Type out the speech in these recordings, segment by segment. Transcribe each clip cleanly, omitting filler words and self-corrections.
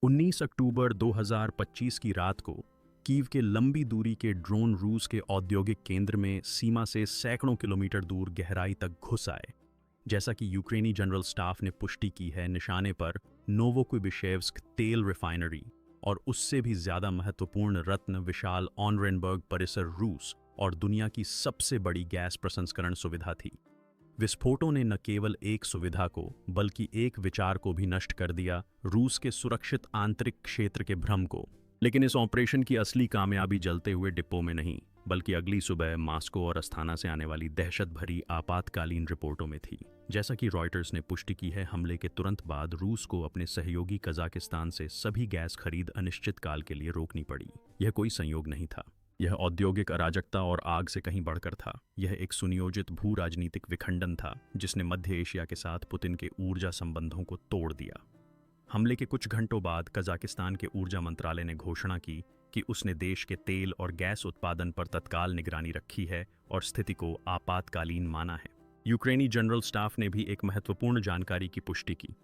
19 अक्टूबर 2025 की रात को कीव के लंबी दूरी के ड्रोन रूस के औद्योगिक केंद्र में सीमा से सैकड़ों किलोमीटर दूर गहराई तक घुस आए। जैसा कि यूक्रेनी जनरल स्टाफ ने पुष्टि की है, निशाने पर नोवोकुबिशेव्स्क तेल रिफाइनरी और उससे भी ज्यादा महत्वपूर्ण रत्न विशाल ऑनरेनबर्ग परिसर रूस और दुनिया की सबसे बड़ी गैस प्रसंस्करण सुविधा थी। विस्फोटों ने न केवल एक सुविधा को बल्कि एक विचार को भी नष्ट कर दिया, रूस के सुरक्षित आंतरिक क्षेत्र के भ्रम को। लेकिन इस ऑपरेशन की असली कामयाबी जलते हुए डिब्बों में नहीं, बल्कि अगली सुबह मॉस्को और अस्थाना से आने वाली दहशत भरी आपातकालीन रिपोर्टों में थी। जैसा कि रॉयटर्स ने पुष्टि की है, हमले के तुरंत बाद रूस को अपने सहयोगी कजाकिस्तान से सभी गैस खरीद अनिश्चित काल के लिए रोकनी पड़ी। यह कोई संयोग नहीं था, यह औद्योगिक अराजकता और आग से कहीं बढ़कर था। यह एक सुनियोजित भू राजनीतिक विखंडन था जिसने मध्य एशिया के साथ पुतिन के ऊर्जा संबंधों को तोड़ दिया। हमले के कुछ घंटों बाद कजाकिस्तान के ऊर्जा मंत्रालय ने घोषणा की कि उसने देश के तेल और गैस उत्पादन पर तत्काल निगरानी रखी है और स्थिति को आपातकालीन माना है। यूक्रेनी जनरल स्टाफ ने भी एक महत्वपूर्ण जानकारी की पुष्टि की।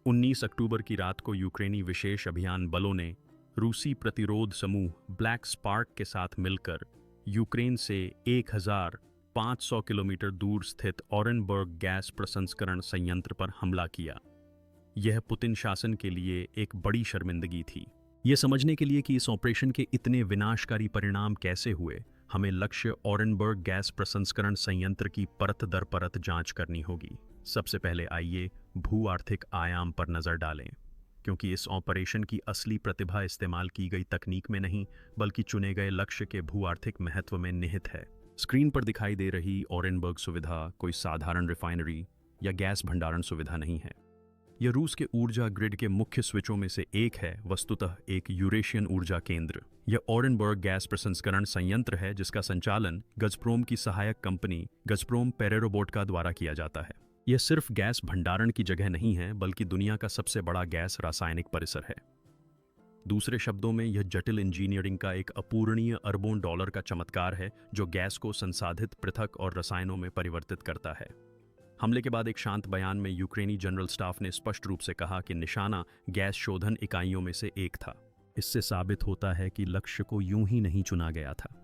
19 अक्टूबर की रात को यूक्रेनी विशेष अभियान बलों ने रूसी प्रतिरोध समूह ब्लैक स्पार्क के साथ मिलकर यूक्रेन से 1500 किलोमीटर दूर स्थित ऑरेनबर्ग गैस प्रसंस्करण संयंत्र पर हमला किया। यह पुतिन शासन के लिए एक बड़ी शर्मिंदगी थी। यह समझने के लिए कि इस ऑपरेशन के इतने विनाशकारी परिणाम कैसे हुए, हमें लक्ष्य ऑरेनबर्ग गैस प्रसंस्करण संयंत्र की परत दर परत जांच करनी होगी। सबसे पहले आइए भू आर्थिक आयाम पर नजर डालें, क्योंकि इस ऑपरेशन की असली प्रतिभा इस्तेमाल की गई तकनीक में नहीं, बल्कि चुने गए लक्ष्य के भू आर्थिक महत्व में निहित है। स्क्रीन पर दिखाई दे रही ऑरेनबर्ग सुविधा कोई साधारण रिफाइनरी या गैस भंडारण सुविधा नहीं है। यह रूस के ऊर्जा ग्रिड के मुख्य स्विचों में से एक है, वस्तुतः एक यूरेशियन ऊर्जा केंद्र। यह ऑरेनबर्ग गैस प्रसंस्करण संयंत्र है जिसका संचालन गज़प्रोम की सहायक कंपनी गज़प्रोम पेरेरोबोटका द्वारा किया जाता है। यह सिर्फ गैस भंडारण की जगह नहीं है, बल्कि दुनिया का सबसे बड़ा गैस रासायनिक परिसर है। दूसरे शब्दों में, यह जटिल इंजीनियरिंग का एक अपूरणीय अरबों डॉलर का चमत्कार है जो गैस को संसाधित, पृथक और रसायनों में परिवर्तित करता है। हमले के बाद एक शांत बयान में यूक्रेनी जनरल स्टाफ ने स्पष्ट रूप से कहा कि निशाना गैस शोधन इकाइयों में से एक था। इससे साबित होता है कि लक्ष्य को यूं ही नहीं चुना गया था।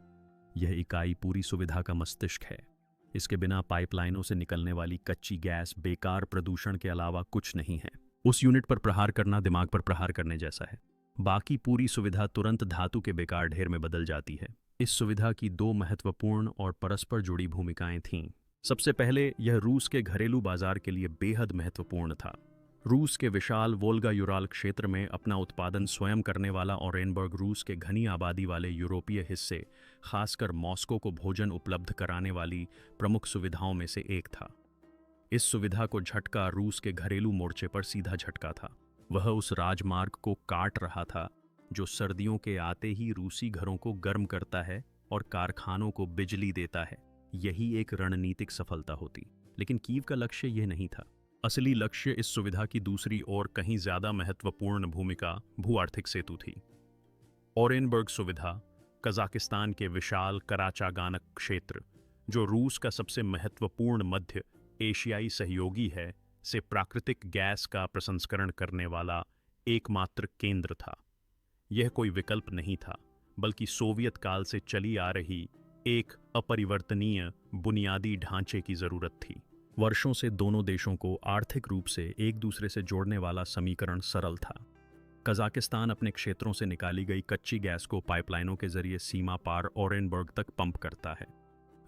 यह इकाई पूरी सुविधा का मस्तिष्क है। इसके बिना पाइपलाइनों से निकलने वाली कच्ची गैस बेकार प्रदूषण के अलावा कुछ नहीं है। उस यूनिट पर प्रहार करना दिमाग पर प्रहार करने जैसा है। बाकी पूरी सुविधा तुरंत धातु के बेकार ढेर में बदल जाती है। इस सुविधा की दो महत्वपूर्ण और परस्पर जुड़ी भूमिकाएं थीं। सबसे पहले, यह रूस के घरेलू बाजार के लिए बेहद महत्वपूर्ण था। रूस के विशाल वोल्गा यूराल क्षेत्र में अपना उत्पादन स्वयं करने वाला ऑरेनबर्ग रूस के घनी आबादी वाले यूरोपीय हिस्से, खासकर मॉस्को को भोजन उपलब्ध कराने वाली प्रमुख सुविधाओं में से एक था। इस सुविधा को झटका रूस के घरेलू मोर्चे पर सीधा झटका था। वह उस राजमार्ग को काट रहा था जो सर्दियों के आते ही रूसी घरों को गर्म करता है और कारखानों को बिजली देता है। यही एक रणनीतिक सफलता होती, लेकिन कीव का लक्ष्य यह नहीं था। असली लक्ष्य इस सुविधा की दूसरी और कहीं ज्यादा महत्वपूर्ण भूमिका भू आर्थिक सेतु थी। ऑरेनबर्ग सुविधा कजाकिस्तान के विशाल कराचागानक क्षेत्र, जो रूस का सबसे महत्वपूर्ण मध्य एशियाई सहयोगी है, से प्राकृतिक गैस का प्रसंस्करण करने वाला एकमात्र केंद्र था। यह कोई विकल्प नहीं था, बल्कि सोवियत काल से चली आ रही एक अपरिवर्तनीय बुनियादी ढांचे की जरूरत थी। वर्षों से दोनों देशों को आर्थिक रूप से एक दूसरे से जोड़ने वाला समीकरण सरल था। कजाकिस्तान अपने क्षेत्रों से निकाली गई कच्ची गैस को पाइपलाइनों के जरिए सीमा पार ऑरेनबर्ग तक पंप करता है।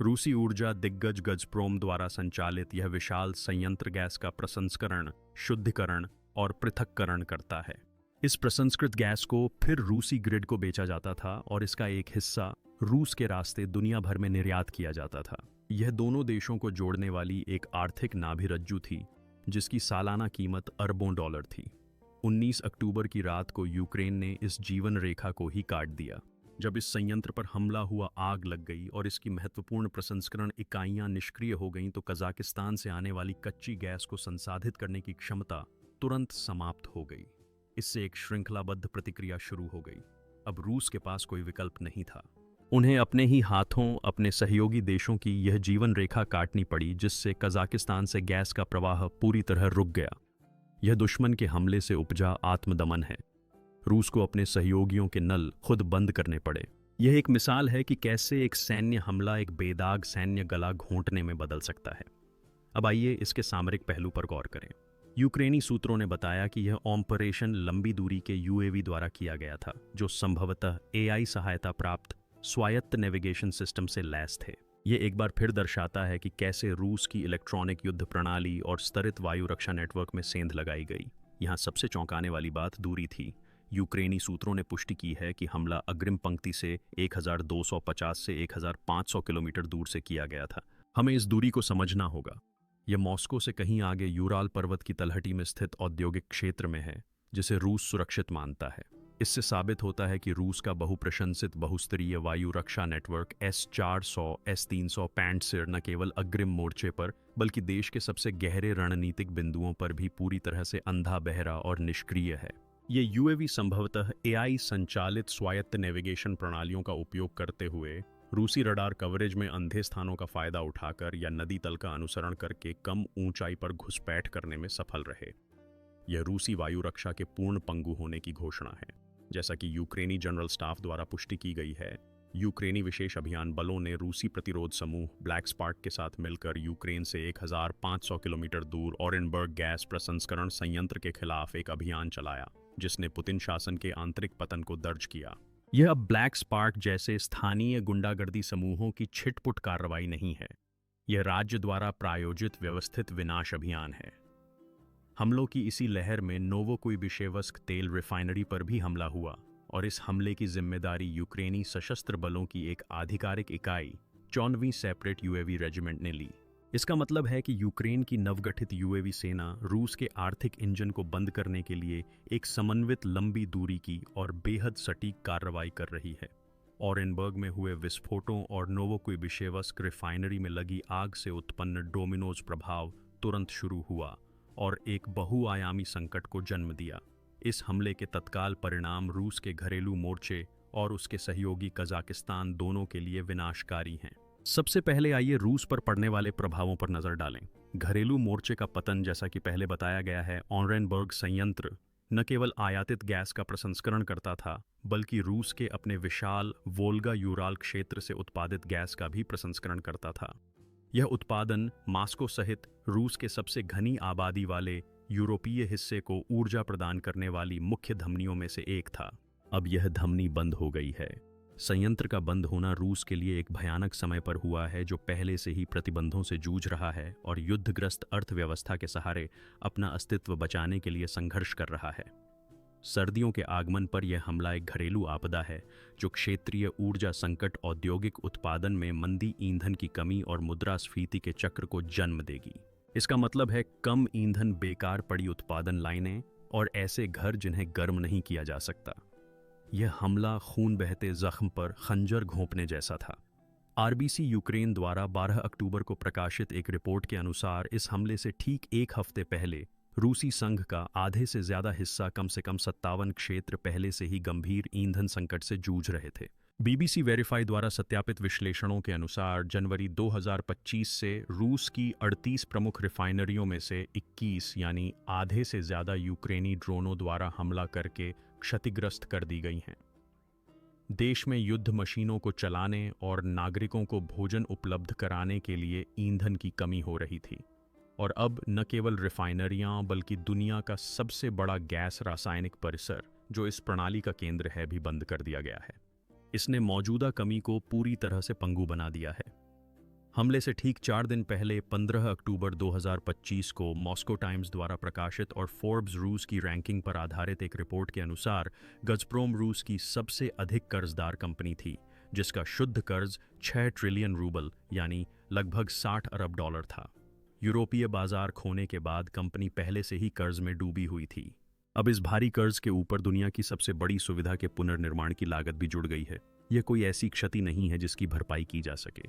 रूसी ऊर्जा दिग्गज गज़प्रोम द्वारा संचालित यह विशाल संयंत्र गैस का प्रसंस्करण, शुद्धिकरण और पृथक्करण करता है। इस प्रसंस्कृत गैस को फिर रूसी ग्रिड को बेचा जाता था और इसका एक हिस्सा रूस के रास्ते दुनिया भर में निर्यात किया जाता था। यह दोनों देशों को जोड़ने वाली एक आर्थिक नाभिरज्जु थी जिसकी सालाना कीमत अरबों डॉलर थी। 19 अक्टूबर की रात को यूक्रेन ने इस जीवन रेखा को ही काट दिया। जब इस संयंत्र पर हमला हुआ, आग लग गई और इसकी महत्वपूर्ण प्रसंस्करण इकाइयां निष्क्रिय हो गईं, तो कजाकिस्तान से आने वाली कच्ची गैस को संसाधित करने की क्षमता तुरंत समाप्त हो गई। इससे एक श्रृंखलाबद्ध प्रतिक्रिया शुरू हो गई। अब रूस के पास कोई विकल्प नहीं था। उन्हें अपने ही हाथों अपने सहयोगी देशों की यह जीवन रेखा काटनी पड़ी, जिससे कजाकिस्तान से गैस का प्रवाह पूरी तरह रुक गया। यह दुश्मन के हमले से उपजा आत्मदमन है। रूस को अपने सहयोगियों के नल खुद बंद करने पड़े। यह एक मिसाल है कि कैसे एक सैन्य हमला एक बेदाग सैन्य गला घोंटने में बदल सकता है। अब आइए इसके सामरिक पहलू पर गौर करें। यूक्रेनी सूत्रों ने बताया कि यह ऑपरेशन लंबी दूरी के यूएवी द्वारा किया गया था, जो संभवतः एआई सहायता प्राप्त स्वायत्त नेविगेशन सिस्टम से लैस थे। ये एक बार फिर दर्शाता है कि कैसे रूस की इलेक्ट्रॉनिक युद्ध प्रणाली और स्तरित वायु रक्षा नेटवर्क में सेंध लगाई गई। यहाँ सबसे चौंकाने वाली बात दूरी थी। यूक्रेनी सूत्रों ने पुष्टि की है कि हमला अग्रिम पंक्ति से 1250 से 1500 किलोमीटर दूर से किया गया था। हमें इस दूरी को समझना होगा। यह मॉस्को से कहीं आगे यूराल पर्वत की तलहटी में स्थित औद्योगिक क्षेत्र में है, जिसे रूस सुरक्षित मानता है। इससे साबित होता है कि रूस का बहुप्रशंसित बहुस्तरीय वायु रक्षा नेटवर्क S-400, S-300 पैंट्सिर न केवल अग्रिम मोर्चे पर बल्कि देश के सबसे गहरे रणनीतिक बिंदुओं पर भी पूरी तरह से अंधा बहरा और निष्क्रिय है। ये यूएवी संभवतः एआई संचालित स्वायत्त नेविगेशन प्रणालियों का उपयोग करते हुए रूसी रडार कवरेज में अंधे स्थानों का फायदा उठाकर या नदी तल का अनुसरण करके कम ऊंचाई पर घुसपैठ करने में सफल रहे। यह रूसी वायु रक्षा के पूर्ण पंगु होने की घोषणा है। जैसा कि यूक्रेनी जनरल स्टाफ द्वारा पुष्टि की गई है, यूक्रेनी विशेष अभियान बलों ने रूसी प्रतिरोध समूह ब्लैक स्पार्क के साथ मिलकर यूक्रेन से 1500 किलोमीटर दूर ओरेनबर्ग गैस प्रसंस्करण संयंत्र के खिलाफ एक अभियान चलाया, जिसने पुतिन शासन के आंतरिक पतन को दर्ज किया। यह अब ब्लैक स्पार्क जैसे स्थानीय गुंडागर्दी समूहों की छिटपुट कार्रवाई नहीं है। यह राज्य द्वारा प्रायोजित व्यवस्थित विनाश अभियान है। हमलों की इसी लहर में नोवोकुइबेशेवस्क तेल रिफाइनरी पर भी हमला हुआ और इस हमले की जिम्मेदारी यूक्रेनी सशस्त्र बलों की एक आधिकारिक इकाई 54वीं सेपरेट यूएवी रेजिमेंट ने ली। इसका मतलब है कि यूक्रेन की नवगठित यूएवी सेना रूस के आर्थिक इंजन को बंद करने के लिए एक समन्वित लंबी दूरी की और बेहद सटीक कार्रवाई कर रही है। ओरेनबर्ग में हुए विस्फोटों और नोवोकुइबेशेवस्क रिफाइनरी में लगी आग से उत्पन्न डोमिनोज प्रभाव तुरंत शुरू हुआ और एक बहुआयामी संकट को जन्म दिया। इस हमले के तत्काल परिणाम रूस के घरेलू मोर्चे और उसके सहयोगी कजाकिस्तान दोनों के लिए विनाशकारी हैं। सबसे पहले आइए रूस पर पड़ने वाले प्रभावों पर नजर डालें। घरेलू मोर्चे का पतन, जैसा कि पहले बताया गया है, ओरेनबर्ग संयंत्र न केवल आयातित गैस का प्रसंस्करण करता था, बल्कि रूस के अपने विशाल वोल्गा यूराल क्षेत्र से उत्पादित गैस का भी प्रसंस्करण करता था। यह उत्पादन मास्को सहित रूस के सबसे घनी आबादी वाले यूरोपीय हिस्से को ऊर्जा प्रदान करने वाली मुख्य धमनियों में से एक था। अब यह धमनी बंद हो गई है। संयंत्र का बंद होना रूस के लिए एक भयानक समय पर हुआ है, जो पहले से ही प्रतिबंधों से जूझ रहा है और युद्धग्रस्त अर्थव्यवस्था के सहारे अपना अस्तित्व बचाने के लिए संघर्ष कर रहा है। सर्दियों के आगमन पर यह हमला एक घरेलू आपदा है, जो क्षेत्रीय ऊर्जा संकट, औद्योगिक उत्पादन में मंदी, ईंधन की कमी और मुद्रास्फीति के चक्र को जन्म देगी। इसका मतलब है कम ईंधन, बेकार पड़ी उत्पादन लाइनें और ऐसे घर जिन्हें गर्म नहीं किया जा सकता। यह हमला खून बहते जख्म पर खंजर घोंपने जैसा था। आरबीसी यूक्रेन द्वारा 12 अक्टूबर को प्रकाशित एक रिपोर्ट के अनुसार इस हमले से ठीक एक हफ्ते पहले रूसी संघ का आधे से ज्यादा हिस्सा, कम से कम 57 क्षेत्र, पहले से ही गंभीर ईंधन संकट से जूझ रहे थे। बीबीसी वेरीफाई द्वारा सत्यापित विश्लेषणों के अनुसार जनवरी 2025 से रूस की 38 प्रमुख रिफाइनरियों में से 21, यानी आधे से ज्यादा, यूक्रेनी ड्रोनों द्वारा हमला करके क्षतिग्रस्त कर दी गई हैं। देश में युद्ध मशीनों को चलाने और नागरिकों को भोजन उपलब्ध कराने के लिए ईंधन की कमी हो रही थी, और अब न केवल रिफाइनरियां बल्कि दुनिया का सबसे बड़ा गैस रासायनिक परिसर, जो इस प्रणाली का केंद्र है, भी बंद कर दिया गया है। इसने मौजूदा कमी को पूरी तरह से पंगु बना दिया है। हमले से ठीक 4 दिन पहले 15 अक्टूबर 2025 को मॉस्को टाइम्स द्वारा प्रकाशित और फोर्ब्स रूस की रैंकिंग पर आधारित एक रिपोर्ट के अनुसार गज़प्रोम रूस की सबसे अधिक कर्जदार कंपनी थी, जिसका शुद्ध कर्ज 6 ट्रिलियन रूबल यानी लगभग 60 अरब डॉलर था। यूरोपीय बाजार खोने के बाद कंपनी पहले से ही कर्ज में डूबी हुई थी। अब इस भारी कर्ज के ऊपर दुनिया की सबसे बड़ी सुविधा के पुनर्निर्माण की लागत भी जुड़ गई है। यह कोई ऐसी क्षति नहीं है जिसकी भरपाई की जा सके।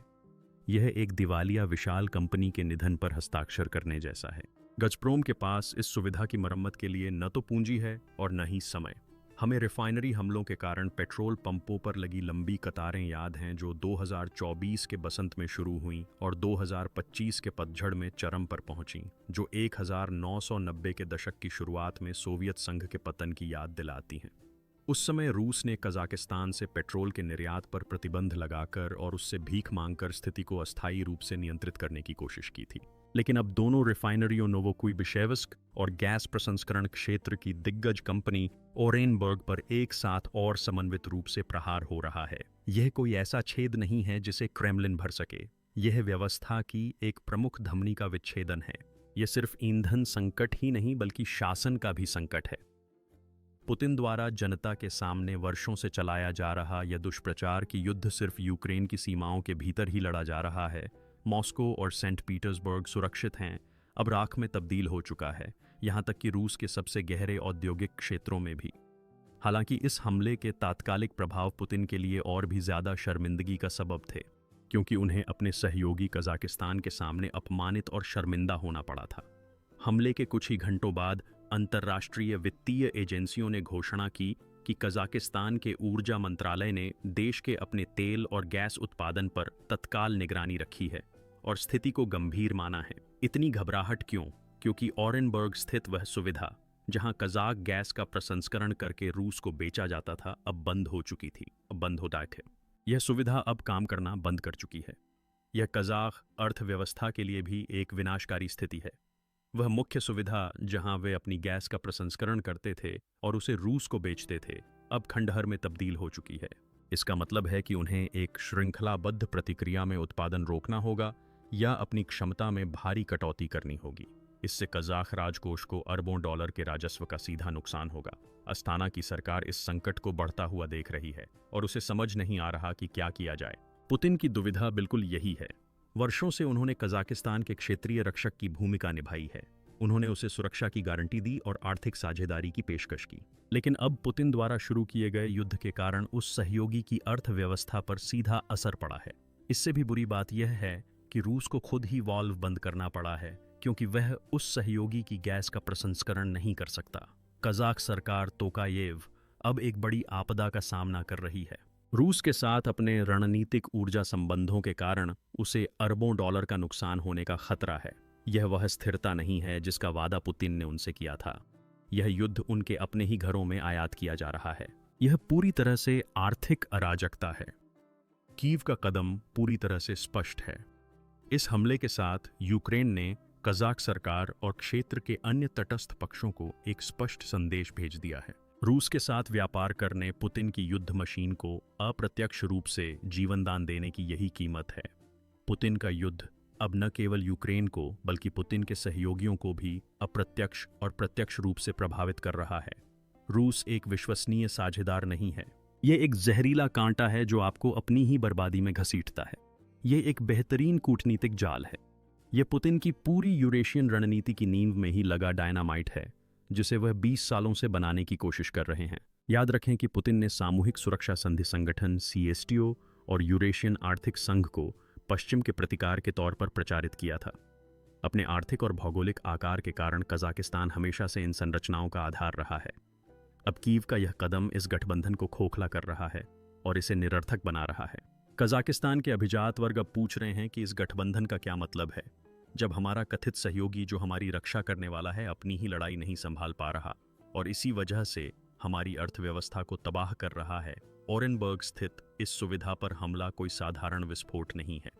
यह एक दिवालिया विशाल कंपनी के निधन पर हस्ताक्षर करने जैसा है। गज़प्रोम के पास इस सुविधा की मरम्मत के लिए न तो पूंजी है और न ही समय। हमें रिफाइनरी हमलों के कारण पेट्रोल पंपों पर लगी लंबी कतारें याद हैं, जो 2024 के बसंत में शुरू हुईं और 2025 के पतझड़ में चरम पर पहुंचीं, जो 1990 के दशक की शुरुआत में सोवियत संघ के पतन की याद दिलाती हैं। उस समय रूस ने कजाकिस्तान से पेट्रोल के निर्यात पर प्रतिबंध लगाकर और उससे भीख मांगकर स्थिति को अस्थायी रूप से नियंत्रित करने की कोशिश की थी। लेकिन अब दोनों रिफाइनरियों नोवोकुइबेशेव्स्क और गैस प्रसंस्करण क्षेत्र की दिग्गज कंपनी ओरेनबर्ग पर एक साथ और समन्वित रूप से प्रहार हो रहा है। यह कोई ऐसा छेद नहीं है जिसे क्रेमलिन भर सके। यह व्यवस्था की एक प्रमुख धमनी का विच्छेदन है। यह सिर्फ ईंधन संकट ही नहीं बल्कि शासन का भी संकट है। पुतिन द्वारा जनता के सामने वर्षों से चलाया जा रहा यह दुष्प्रचार कि युद्ध सिर्फ यूक्रेन की सीमाओं के भीतर ही लड़ा जा रहा है, मॉस्को और सेंट पीटर्सबर्ग सुरक्षित हैं, अब राख में तब्दील हो चुका है, यहाँ तक कि रूस के सबसे गहरे औद्योगिक क्षेत्रों में भी। हालांकि इस हमले के तात्कालिक प्रभाव पुतिन के लिए और भी ज्यादा शर्मिंदगी का सबब थे, क्योंकि उन्हें अपने सहयोगी कजाकिस्तान के सामने अपमानित और शर्मिंदा होना पड़ा था। हमले के कुछ ही घंटों बाद अंतर्राष्ट्रीय वित्तीय एजेंसियों ने घोषणा की कि कजाकिस्तान के ऊर्जा मंत्रालय ने देश के अपने तेल और गैस उत्पादन पर तत्काल निगरानी रखी है और स्थिति को गंभीर माना है। इतनी घबराहट क्यों? क्योंकि ओरेनबर्ग स्थित वह सुविधा जहां कजाक गैस का प्रसंस्करण करके रूस को बेचा जाता था अब बंद हो चुकी थी, अब बंद होता थे। यह सुविधा अब काम करना बंद कर चुकी है। यह कजाक अर्थव्यवस्था के लिए भी एक विनाशकारी स्थिति है। वह मुख्य सुविधा जहां वे अपनी गैस का प्रसंस्करण करते थे और उसे रूस को बेचते थे, अब खंडहर में तब्दील हो चुकी है। इसका मतलब है कि उन्हें एक श्रृंखलाबद्ध प्रतिक्रिया में उत्पादन रोकना होगा या अपनी क्षमता में भारी कटौती करनी होगी। इससे कजाक राजकोष को अरबों डॉलर के राजस्व का सीधा नुकसान होगा। अस्ताना की सरकार इस संकट को बढ़ता हुआ देख रही है और उसे समझ नहीं आ रहा कि क्या किया जाए। पुतिन की दुविधा बिल्कुल यही है। वर्षों से उन्होंने कजाकिस्तान के क्षेत्रीय रक्षक की भूमिका निभाई है। उन्होंने उसे सुरक्षा की गारंटी दी और आर्थिक साझेदारी की पेशकश की। लेकिन अब पुतिन द्वारा शुरू किए गए युद्ध के कारण उस सहयोगी की अर्थव्यवस्था पर सीधा असर पड़ा है। इससे भी बुरी बात यह है कि रूस को खुद ही वाल्व बंद करना पड़ा है, क्योंकि वह उस सहयोगी की गैस का प्रसंस्करण नहीं कर सकता। कजाक सरकार तोकायेव अब एक बड़ी आपदा का सामना कर रही है। रूस के साथ अपने रणनीतिक ऊर्जा संबंधों के कारण उसे अरबों डॉलर का नुकसान होने का खतरा है। यह वह स्थिरता नहीं है जिसका वादा पुतिन ने उनसे किया था। यह युद्ध उनके अपने ही घरों में आयात किया जा रहा है। यह पूरी तरह से आर्थिक अराजकता है। कीव का कदम पूरी तरह से स्पष्ट है। इस हमले के साथ यूक्रेन ने कजाक सरकार और क्षेत्र के अन्य तटस्थ पक्षों को एक स्पष्ट संदेश भेज दिया है। रूस के साथ व्यापार करने पुतिन की युद्ध मशीन को अप्रत्यक्ष रूप से जीवनदान देने की यही कीमत है। पुतिन का युद्ध अब न केवल यूक्रेन को बल्कि पुतिन के सहयोगियों को भी अप्रत्यक्ष और प्रत्यक्ष रूप से प्रभावित कर रहा है। रूस एक विश्वसनीय साझेदार नहीं है। यह एक जहरीला कांटा है जो आपको अपनी ही बर्बादी में घसीटता है। यह एक बेहतरीन कूटनीतिक जाल है। यह पुतिन की पूरी यूरेशियन रणनीति की नींव में ही लगा डायनामाइट है, जिसे वह 20 सालों से बनाने की कोशिश कर रहे हैं। याद रखें कि पुतिन ने सामूहिक सुरक्षा संधि संगठन CSTO और यूरेशियन आर्थिक संघ को पश्चिम के प्रतिकार के तौर पर प्रचारित किया था। अपने आर्थिक और भौगोलिक आकार के कारण कजाकिस्तान हमेशा से इन संरचनाओं का आधार रहा है। अब कीव का यह कदम इस गठबंधन को खोखला कर रहा है और इसे निरर्थक बना रहा है। कजाकिस्तान के अभिजात वर्ग अब पूछ रहे हैं कि इस गठबंधन का क्या मतलब है, जब हमारा कथित सहयोगी जो हमारी रक्षा करने वाला है अपनी ही लड़ाई नहीं संभाल पा रहा और इसी वजह से हमारी अर्थव्यवस्था को तबाह कर रहा है। ओरेनबर्ग स्थित इस सुविधा पर हमला कोई साधारण विस्फोट नहीं है।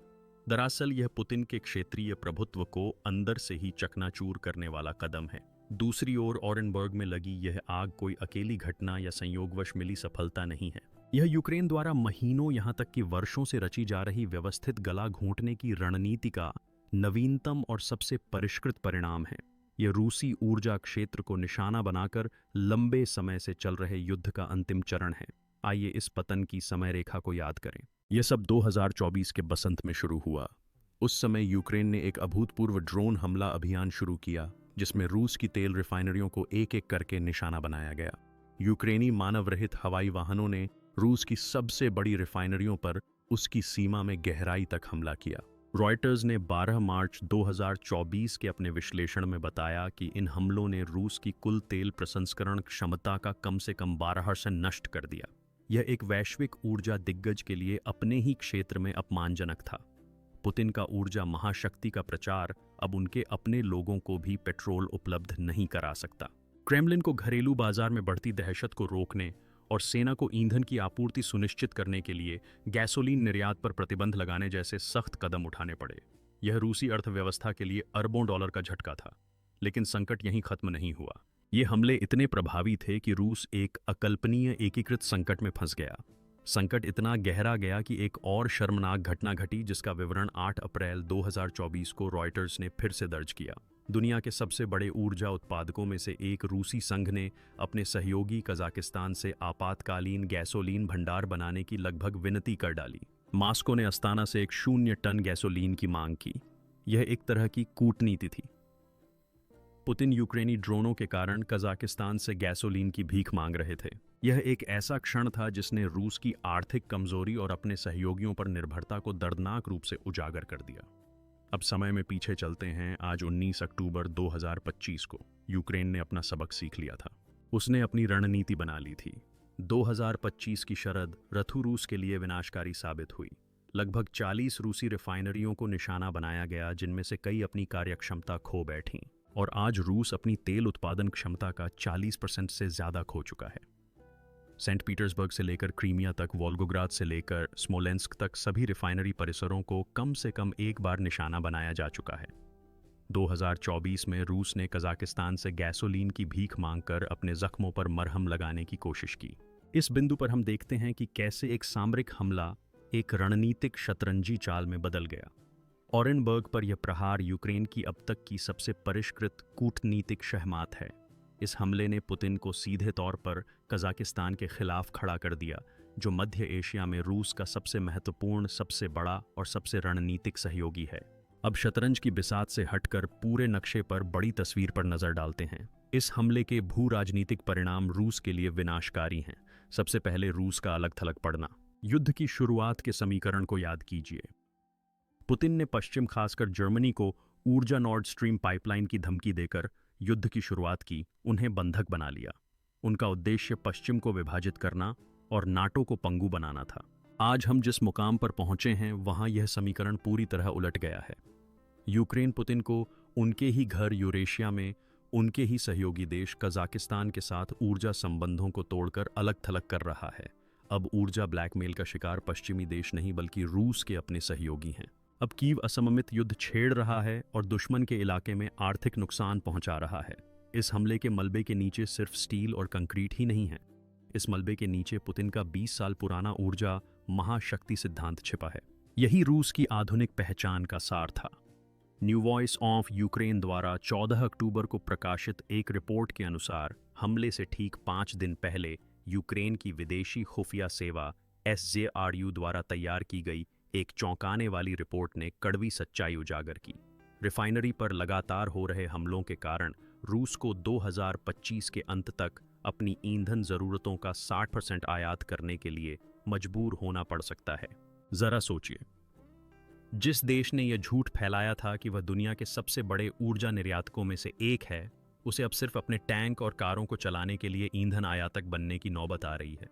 दरअसल यह पुतिन के क्षेत्रीय प्रभुत्व को अंदर से ही चकनाचूर करने वाला कदम है। दूसरी ओर ओरेनबर्ग में लगी यह आग कोई अकेली घटना या संयोगवश मिली सफलता नहीं है। यह यूक्रेन द्वारा महीनों यहाँ तक कि वर्षों से रची जा रही व्यवस्थित गला घोंटने की रणनीति का नवीनतम और सबसे परिष्कृत परिणाम है। यह रूसी ऊर्जा क्षेत्र को निशाना बनाकर लंबे समय से चल रहे युद्ध का अंतिम चरण है। आइए इस पतन की समय रेखा को याद करें। यह सब 2024 के बसंत में शुरू हुआ। उस समय यूक्रेन ने एक अभूतपूर्व ड्रोन हमला अभियान शुरू किया, जिसमें रूस की तेल रिफाइनरियों को एक एक करके निशाना बनाया गया। यूक्रेनी मानव रहित हवाई वाहनों ने रूस की सबसे बड़ी रिफाइनरियों पर उसकी सीमा में गहराई तक हमला किया। रॉयटर्स ने 12 मार्च 2024 के अपने विश्लेषण में बताया कि इन हमलों ने रूस की कुल तेल प्रसंस्करण क्षमता का कम से कम 12% नष्ट कर दिया। यह एक वैश्विक ऊर्जा दिग्गज के लिए अपने ही क्षेत्र में अपमानजनक था। पुतिन का ऊर्जा महाशक्ति का प्रचार अब उनके अपने लोगों को भी पेट्रोल उपलब्ध नहीं करा सकता। क्रेमलिन को घरेलू बाजार में बढ़ती दहशत को रोकने और सेना को ईंधन की आपूर्ति सुनिश्चित करने के लिए गैसोलीन निर्यात पर प्रतिबंध लगाने जैसे सख्त कदम उठाने पड़े। यह रूसी अर्थव्यवस्था के लिए अरबों डॉलर का झटका था। लेकिन संकट यहीं खत्म नहीं हुआ। ये हमले इतने प्रभावी थे कि रूस एक अकल्पनीय एकीकृत संकट में फंस गया। संकट इतना गहरा गया कि एक और शर्मनाक घटना घटी, जिसका विवरण 8 अप्रैल 2024 को रॉयटर्स ने फिर से दर्ज किया। दुनिया के सबसे बड़े ऊर्जा उत्पादकों में से एक रूसी संघ ने अपने सहयोगी कजाकिस्तान से आपातकालीन गैसोलीन भंडार बनाने की लगभग विनती कर डाली। मॉस्को ने अस्ताना से एक 0 टन गैसोलीन की मांग की। यह एक तरह की कूटनीति थी। पुतिन यूक्रेनी ड्रोनों के कारण कजाकिस्तान से गैसोलीन की भीख मांग रहे थे। यह एक ऐसा क्षण था जिसने रूस की आर्थिक कमजोरी और अपने सहयोगियों पर निर्भरता को दर्दनाक रूप से उजागर कर दिया। अब समय में पीछे चलते हैं। आज 19 अक्टूबर 2025 को यूक्रेन ने अपना सबक सीख लिया था। उसने अपनी रणनीति बना ली थी। 2025 की शरद रथु रूस के लिए विनाशकारी साबित हुई। लगभग 40 रूसी रिफाइनरियों को निशाना बनाया गया, जिनमें से कई अपनी कार्यक्षमता खो बैठीं। और आज रूस अपनी तेल उत्पादन क्षमता का 40% से ज्यादा खो चुका है। सेंट पीटर्सबर्ग से लेकर क्रीमिया तक, वोल्गोग्राद से लेकर स्मोलेंस्क तक सभी रिफाइनरी परिसरों को कम से कम एक बार निशाना बनाया जा चुका है। 2024 में रूस ने कजाकिस्तान से गैसोलीन की भीख मांगकर अपने जख्मों पर मरहम लगाने की कोशिश की। इस बिंदु पर हम देखते हैं कि कैसे एक सामरिक हमला एक रणनीतिक शतरंजी चाल में बदल गया। ऑरेनबर्ग पर यह प्रहार यूक्रेन की अब तक की सबसे परिष्कृत कूटनीतिक शहमात है। इस हमले ने पुतिन को सीधे तौर पर कजाकिस्तान के खिलाफ खड़ा कर दिया, जो मध्य एशिया में रूस का सबसे महत्वपूर्ण, सबसे बड़ा और सबसे रणनीतिक सहयोगी है। अब शतरंज की बिसात से हटकर पूरे नक्शे पर बड़ी तस्वीर पर नजर डालते हैं। इस हमले के भू राजनीतिक परिणाम रूस के लिए विनाशकारी हैं। सबसे पहले रूस का अलग थलग पड़ना। युद्ध की शुरुआत के समीकरण को याद कीजिए। पुतिन ने पश्चिम, खासकर जर्मनी को ऊर्जा नॉर्ड स्ट्रीम पाइपलाइन की धमकी देकर युद्ध की शुरुआत की, उन्हें बंधक बना लिया। उनका उद्देश्य पश्चिम को विभाजित करना और नाटो को पंगु बनाना था। आज हम जिस मुकाम पर पहुंचे हैं, वहां यह समीकरण पूरी तरह उलट गया है। यूक्रेन पुतिन को उनके ही घर यूरेशिया में उनके ही सहयोगी देश कजाकिस्तान के साथ ऊर्जा संबंधों को तोड़कर अलग थलग कर रहा है। अब ऊर्जा ब्लैकमेल का शिकार पश्चिमी देश नहीं, बल्कि रूस के अपने सहयोगी हैं। अब कीव असममित युद्ध छेड़ रहा है और दुश्मन के इलाके में आर्थिक नुकसान पहुंचा रहा है। इस हमले के मलबे के नीचे सिर्फ स्टील और कंक्रीट ही नहीं है। इस मलबे के नीचे पुतिन का 20 साल पुराना ऊर्जा महाशक्ति सिद्धांत छिपा है। यही रूस की आधुनिक पहचान का सार था। न्यू वॉइस ऑफ यूक्रेन द्वारा 14 अक्टूबर को प्रकाशित एक रिपोर्ट के अनुसार हमले से ठीक 5 दिन पहले यूक्रेन की विदेशी खुफिया सेवा SJRU द्वारा तैयार की गई एक चौंकाने वाली रिपोर्ट ने कड़वी सच्चाई उजागर की। रिफाइनरी पर लगातार हो रहे हमलों के कारण रूस को 2025 के अंत तक अपनी ईंधन जरूरतों का 60% आयात करने के लिए मजबूर होना पड़ सकता है। जरा सोचिए, जिस देश ने यह झूठ फैलाया था कि वह दुनिया के सबसे बड़े ऊर्जा निर्यातकों में से एक है, उसे अब सिर्फ अपने टैंक और कारों को चलाने के लिए ईंधन आयातक बनने की नौबत आ रही है।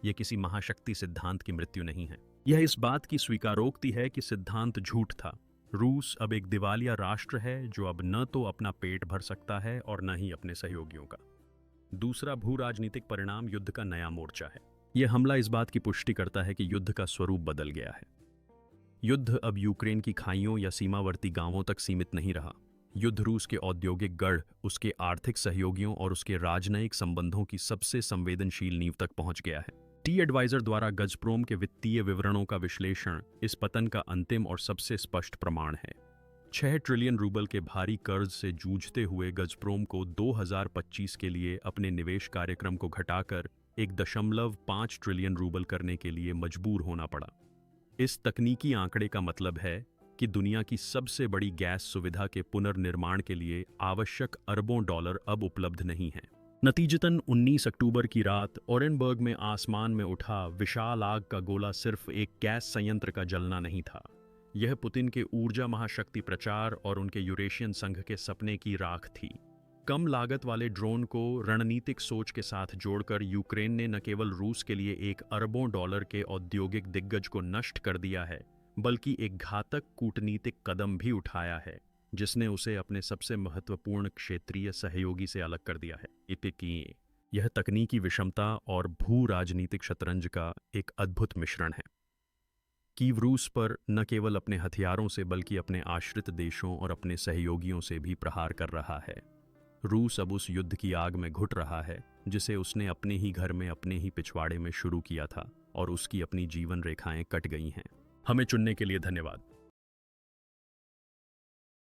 यह किसी महाशक्ति सिद्धांत की मृत्यु नहीं है। यह इस बात की स्वीकारोक्ति है कि सिद्धांत झूठ था। रूस अब एक दिवालिया राष्ट्र है, जो अब न तो अपना पेट भर सकता है और न ही अपने सहयोगियों का। दूसरा भू राजनीतिक परिणाम युद्ध का नया मोर्चा है। यह हमला इस बात की पुष्टि करता है कि युद्ध का स्वरूप बदल गया है। युद्ध अब यूक्रेन की खाइयों या सीमावर्ती गांवों तक सीमित नहीं रहा। युद्ध रूस के औद्योगिक गढ़, उसके आर्थिक सहयोगियों और उसके राजनयिक संबंधों की सबसे संवेदनशील नींव तक पहुंच गया है। टी एडवाइजर द्वारा गजप्रोम के वित्तीय विवरणों का विश्लेषण इस पतन का अंतिम और सबसे स्पष्ट प्रमाण है। 6 ट्रिलियन रूबल के भारी कर्ज से जूझते हुए गजप्रोम को 2025 के लिए अपने निवेश कार्यक्रम को घटाकर 1.5 ट्रिलियन रूबल करने के लिए मजबूर होना पड़ा। इस तकनीकी आंकड़े का मतलब है कि दुनिया की सबसे बड़ी गैस सुविधा के पुनर्निर्माण के लिए आवश्यक अरबों डॉलर अब उपलब्ध नहीं हैं। नतीजतन 19 अक्टूबर की रात ओरेनबर्ग में आसमान में उठा विशाल आग का गोला सिर्फ एक गैस संयंत्र का जलना नहीं था। यह पुतिन के ऊर्जा महाशक्ति प्रचार और उनके यूरेशियन संघ के सपने की राख थी। कम लागत वाले ड्रोन को रणनीतिक सोच के साथ जोड़कर यूक्रेन ने न केवल रूस के लिए एक अरबों डॉलर के औद्योगिक दिग्गज को नष्ट कर दिया है, बल्कि एक घातक कूटनीतिक कदम भी उठाया है, जिसने उसे अपने सबसे महत्वपूर्ण क्षेत्रीय सहयोगी से अलग कर दिया है। यह तकनीकी विषमता और भू राजनीतिक शतरंज का एक अद्भुत मिश्रण है। कीव रूस पर न केवल अपने हथियारों से बल्कि अपने आश्रित देशों और अपने सहयोगियों से भी प्रहार कर रहा है। रूस अब उस युद्ध की आग में घुट रहा है जिसे उसने अपने ही घर में अपने ही पिछवाड़े में शुरू किया था, और उसकी अपनी जीवन रेखाएं कट गई हैं। हमें चुनने के लिए धन्यवाद।